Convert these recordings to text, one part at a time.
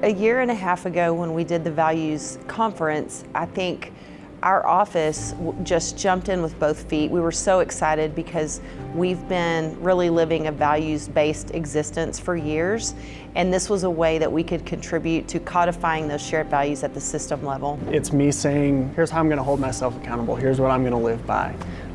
a year and a half ago when we did the values conference, I think our office just jumped in with both feet. We were so excited because we've been really living a values-based existence for years, and this was a way that we could contribute to codifying those shared values at the system level. It's me saying, here's how I'm going to hold myself accountable, here's what I'm going to live by.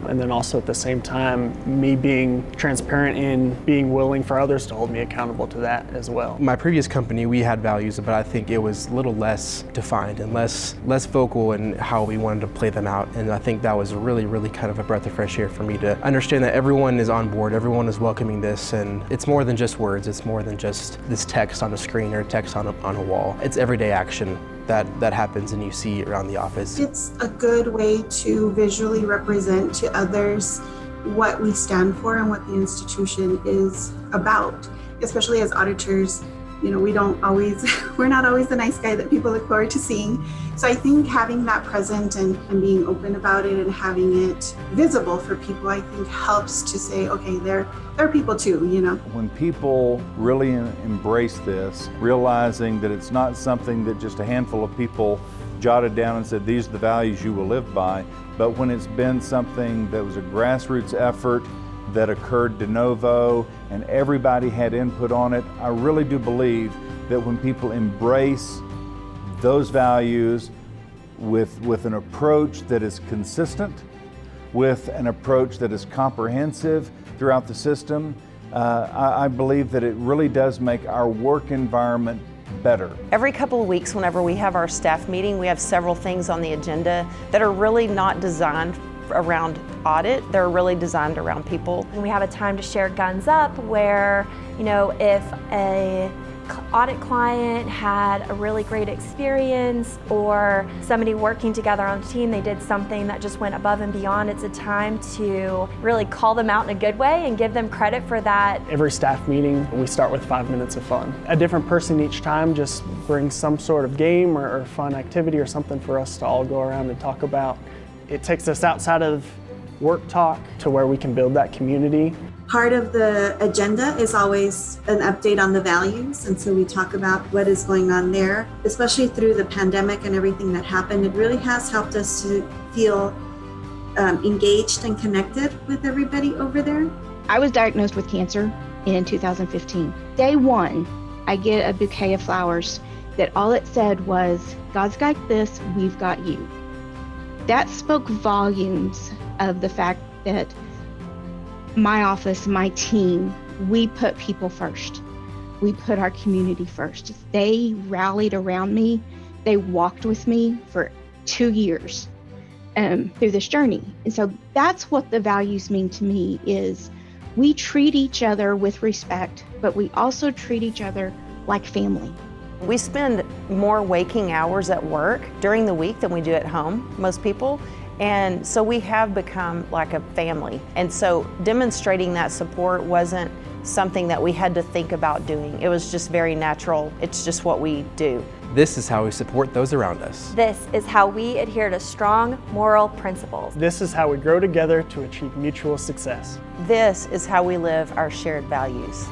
And then also at the same time, me being transparent in being willing for others to hold me accountable to that as well. My previous company, we had values, but I think it was a little less defined and less vocal in how we wanted to play them out. And I think that was really kind of a breath of fresh air for me to understand that everyone is on board, everyone is welcoming this, and it's more than just words, it's more than just this text on a screen or text on a wall. It's everyday action that happens and you see around the office. It's a good way to visually represent to others what we stand for and what the institution is about. Especially as auditors, you know, we're not always the nice guy that people look forward to seeing. So I think having that present and being open about it and having it visible for people, I think helps to say, okay, they're people too, you know. When people really embrace this, realizing that it's not something that just a handful of people jotted down and said, these are the values you will live by, but when it's been something that was a grassroots effort that occurred de novo and everybody had input on it, I really do believe that when people embrace those values with an approach that is consistent, with an approach that is comprehensive throughout the system, I believe that it really does make our work environment better. Every couple of weeks, whenever we have our staff meeting, we have several things on the agenda that are really not designed around audit, they're really designed around people. We have a time to share guns up where, you know, if a audit client had a really great experience or somebody working together on a team, they did something that just went above and beyond, it's a time to really call them out in a good way and give them credit for that. Every staff meeting, we start with 5 minutes of fun. A different person each time just brings some sort of game or fun activity or something for us to all go around and talk about. It takes us outside of work talk to where we can build that community. Part of the agenda is always an update on the values, and so we talk about what is going on there, especially through the pandemic and everything that happened. It really has helped us to feel engaged and connected with everybody over there. I was diagnosed with cancer in 2015. Day one, I get a bouquet of flowers that all it said was, God's got this, we've got you. That spoke volumes of the fact that my office, my team, we put people first. We put our community first. They rallied around me. They walked with me for 2 years through this journey. And so that's what the values mean to me is we treat each other with respect, but we also treat each other like family. We spend more waking hours at work during the week than we do at home, most people. And so we have become like a family. And so demonstrating that support wasn't something that we had to think about doing. It was just very natural. It's just what we do. This is how we support those around us. This is how we adhere to strong moral principles. This is how we grow together to achieve mutual success. This is how we live our shared values.